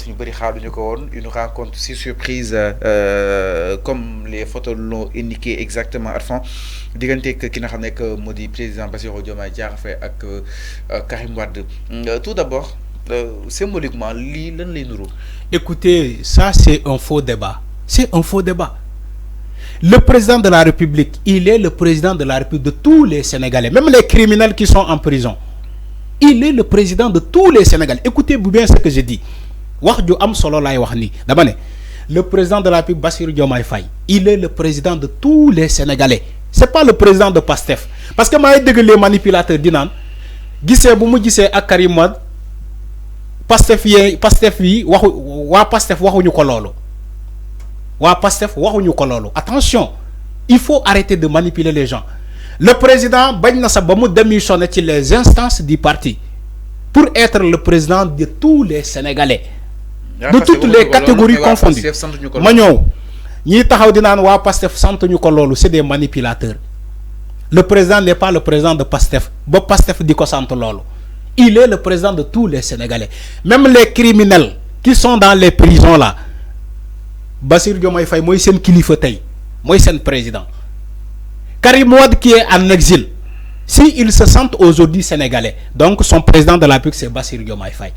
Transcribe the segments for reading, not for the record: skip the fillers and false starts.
bett ñu bëri xaaruñu ko woon une rencontre si surprise comme les photos l'ont indiqué exactement Arfan diggante ki nga xam ne que moo di président Bassirou Diomaye Diakhar Faye ak Karim Wade tout d'abord symboliquement lii lan lay nuru. Écoutez, ça c'est un faux débat. C'est un faux débat. Le président de la République, il est le président de la République de tous les Sénégalais, même les criminels qui sont en prison. Il est le président de tous les Sénégalais. Écoutez bien ce que je dis. Le président de la République, Bassirou Diomaye Faye, il est le président de tous les Sénégalais. Ce n'est pas le président de PASTEF. Parce que les manipulateurs disent que ak Karim Wade PASTEF yi wa PASTEF waxuñu ko lolu. Wa PASTEF waxuñu ko lolu. Attention, il faut arrêter de manipuler les gens. Le président bañ na sa ba mu démissionné ci les instances du parti pour être le président de tous les Sénégalais. De toutes les catégories confondues. Ma ñew ñi taxaw di naan wa PASTEF santuñu ko lolu, c'est des manipulateurs. Le président n'est pas le président de PASTEF. Ba PASTEF di ko sant lolu. Il est le président de tous les Sénégalais. Même les criminels qui sont dans les prisons là. Bassirou Diomaye Faye moy sen kilifa tay, moy sen président. Karim Wade qui est en exil, si il se sent aujourd'hui sénégalais, donc son président de la République c'est Bassirou Diomaye Faye.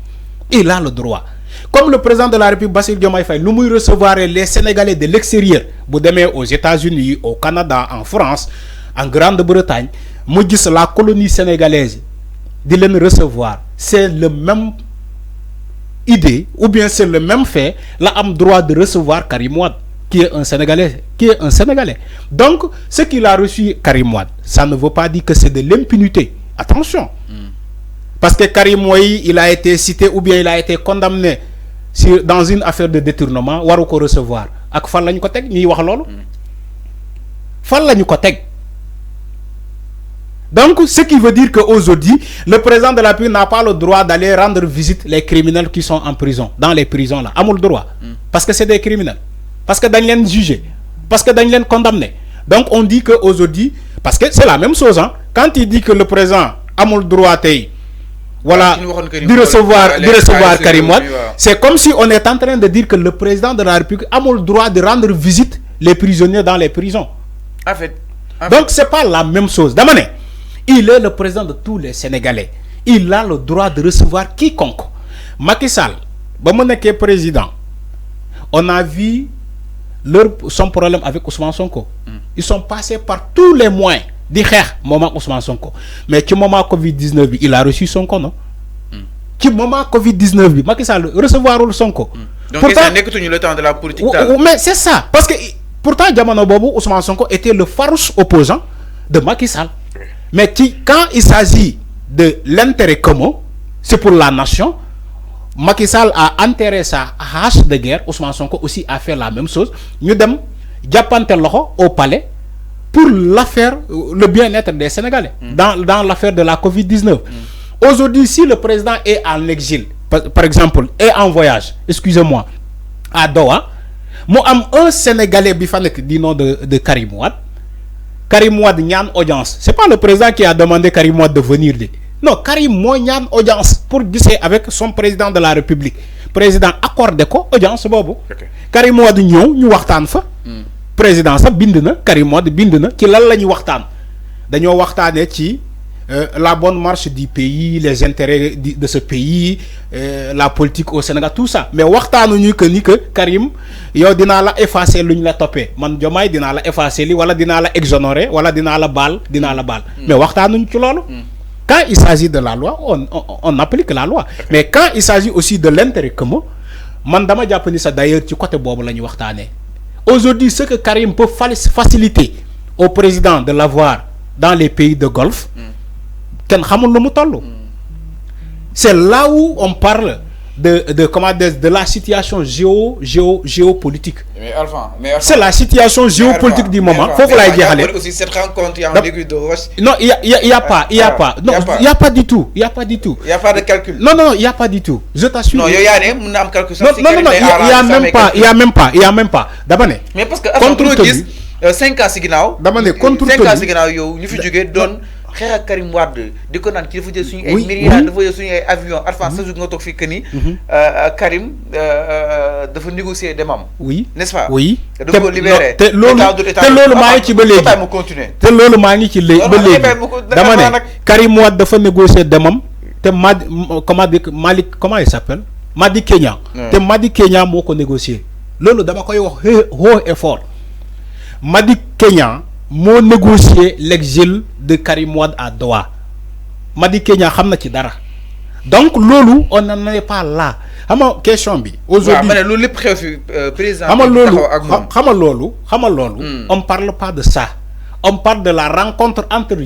Il a le droit. Comme le président de la République Bassirou Diomaye Faye, nous recevoir les Sénégalais de l'extérieur, vous demain aux États-Unis, au Canada, en France, en Grande-Bretagne, moi dis la colonie sénégalaise de les recevoir, c'est le même idée ou bien c'est le même fait, là a droit de recevoir Karim Wade qui est un Sénégalais, Donc ce qu'il a reçu Karim Wade, ça ne veut pas dire que c'est de l'impunité. Attention. Parce que Karim Wade, il a été cité ou bien il a été condamné dans une affaire de détournement, waru ko recevoir. Ak fan lañu ko tek ñi wax lolu? Fan lañu ko tek? Donc, ce qui veut dire qu'aujourd'hui, le président de la République n'a pas le droit d'aller rendre visite les criminels qui sont en prison, dans les prisons là. Amul droit. Parce que c'est des criminels. Parce que dañ leen jugé. Parce que dañ leen condamné. Donc, on dit qu'aujourd'hui, parce que c'est la même chose, hein, quand il dit que le président amul droit voilà, de recevoir Karim Wade, c'est comme si on est en train de dire que le président de la République amul droit de rendre visite les prisonniers dans les prisons. En fait. Donc, c'est pas la même chose. D'abord, il est le président de tous les Sénégalais. Il a le droit de recevoir quiconque. Macky Sall, qui est président, on a vu son problème avec Ousmane Sonko. Ils sont passés par tous les moyens moment Ousmane Sonko. Mais qui moment Covid-19, il a reçu Sonko, non? Qui moment Covid-19, Macky Sall recevoir Sonko. Donc, ça n'est que le temps de la politique. Mais c'est ça. Parce que pourtant, Diamano Bobo, Ousmane Sonko était le farouche opposant de Macky Sall. Mais quand il s'agit de l'intérêt commun, c'est pour la nation. Macky Sall a enterré sa hache de guerre. Ousmane Sonko aussi a fait la même chose. Nous sommes au palais pour l'affaire, le bien-être des Sénégalais. Dans l'affaire de la Covid-19. Aujourd'hui, si le président est en exil, par exemple, est en voyage, excusez-moi, à Doha, moi, un Sénégalais bifanek du nom de Karim Wade. Karim Wade nyan audience. C'est pas le président qui a demandé Karim Wade de venir. Non, Karim Wade nyan audience pour discuter avec son président de la République. Président accordé ko audience bobu. Karim Wade ñew ñu waxtaan fa. Président sa bind na Karim Wade bind na ci lan lañu waxtaan. Dañoo waxtané ci la bonne marche du pays, les intérêts de ce pays, la politique au Sénégal, tout ça. Mais waxtaanuñu que Karim yow dina la effacer luñ la topé. Man Diomaye dina la effacer li wala dina la exonérer wala dina la bal. Mais waxtaanuñu ci lolu. Quand il s'agit de la loi, on applique la loi. Mais quand il s'agit aussi de l'intérêt commun, man dama japp ni ça d'ailleurs ci côté bobu lañu waxtané. Aujourd'hui, ce que Karim peut faciliter au président de l'avoir dans les pays de Golfe, c'est là où on parle de la situation géopolitique. C'est la situation géopolitique du moment. Faut que la dire. Aussi cette rencontre en aiguille de roche. Non, il y a pas. Non, il y a pas du tout. Il y a pas du tout. Il y a pas de calcul. Non, il y a pas du tout. Je t'assure. Non, il y a un calcul. Non, il y a même pas. D'abord. Mais parce que contre 5 ans signal. D'abord contre 5 ans signal yo ñu fi jógee doon xeex ak Karim Wade di ko naan ki dafa jël suñu ay Oui, milliards oui. dafa jël suñu ay avion Arfan sa jour nga toog fii que ni Karim dafa négocier demam oui n'est-ce pas oui dafa ko libéré te loolu maa ngi ci ba léegi mu continuer te loolu maa ngi ci ba léegi dama ne Karim Wade dafa négocier demam te comment il s'appelle Madi Kenya te Madi Kenya moo ko négocier loolu dama koy wax haut et fort Madi Kenya moo négocier l'exil de Karim Wade à Doha Madi Kenya xam na ci dara donc loolu on n'en est pas là xam nga question bi aujourd'hui loolu lépp xew fi président xam nga loolu on parle pas de ça on parle de la rencontre entre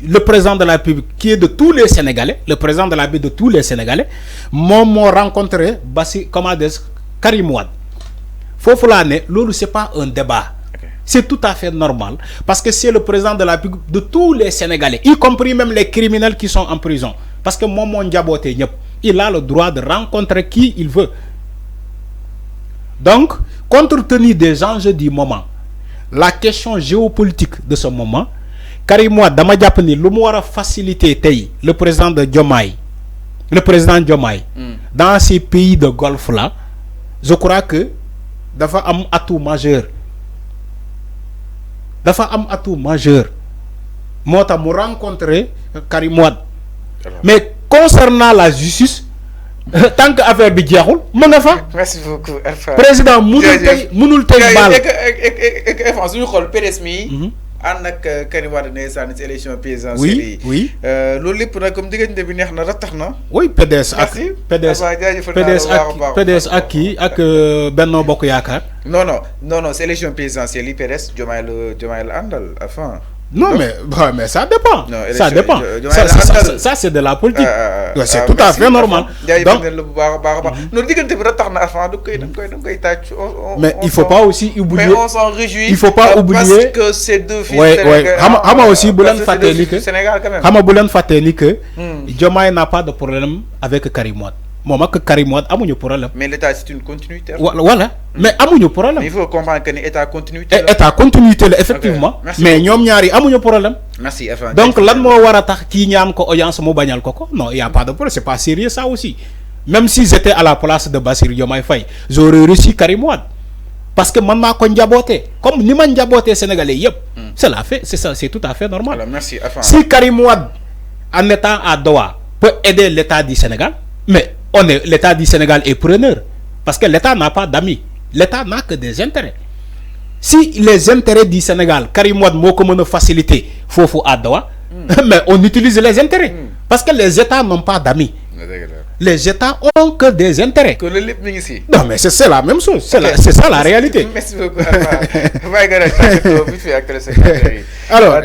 le président de la République qui est de tous les Sénégalais, le président de la République de tous les Sénégalais, m'ont rencontré Karim Wade. Faut l'année, c'est pas un débat. Okay. C'est tout à fait normal parce que c'est le président de la République de tous les Sénégalais, y compris même les criminels qui sont en prison. Parce que il a le droit de rencontrer qui il veut. Donc, compte tenu des enjeux du moment, la question géopolitique de ce moment, Karim Wade dama japp ni lu mu wara faciliter tay le président Diomaye dans ces pays de Golfe là, je crois que dafa am atout majeur mota mu rencontrer Karim Wade. Mais concernant la justice tant que affaire bi jeexul mën nga fa. Merci beaucoup Alpha. Président mënul tay bal suñu xol PDS mi ànd ak Karim Wade ne sànni ci élection présidentielle yi. oui loolu lépp nag comme diggante bi neex na ratax na. oui PDS ak PDS ak kii ak Benno Bokk Yaakaar. non c'est élection présidentielle yi PDS Diomaye la àndal enfin. Non, mais ça dépend. Non, ça dépend. Ça c'est de la politique. C'est tout à fait normal. Donc, mais il ne faut pas aussi oublier. Mais on s'en réjouit. Il ne faut pas oublier. Parce que ces deux filles. Oui. Hama aussi, Boulen Fateli que Diomaye n'a pas de problème avec Karim Wade. Moi, que Karim Wade a un problème. Mais l'État, c'est une continuité. Voilà. Mais a un problème. Mais il faut comprendre que l'État continuité. État continuité, effectivement. Okay. Mais nous avons un problème. Merci. Enfin, donc, là, nous avons audience. Non, il n'y a pas de problème. C'est pas sérieux, ça aussi. Même si j'étais à la place de Bassirou Diomaye Faye, j'aurais réussi Karim Wade. Parce que maman ko njaboté comme ni man njaboté sénégalais yépp c'est tout à fait normal. Alors, merci. Enfin, si Karim Wade en étant à Doha peut aider l'État du Sénégal, mais l'État du Sénégal est preneur parce que l'État n'a pas d'amis, l'État n'a que des intérêts. Si les intérêts du Sénégal, Karim Wade moko mëna faciliter fofu à Doha, mais on utilise les intérêts parce que les États n'ont pas d'amis. Les États ont que des intérêts. Que le libre ici. Non, mais c'est la même chose. C'est ça la réalité. Merci beaucoup. Alors,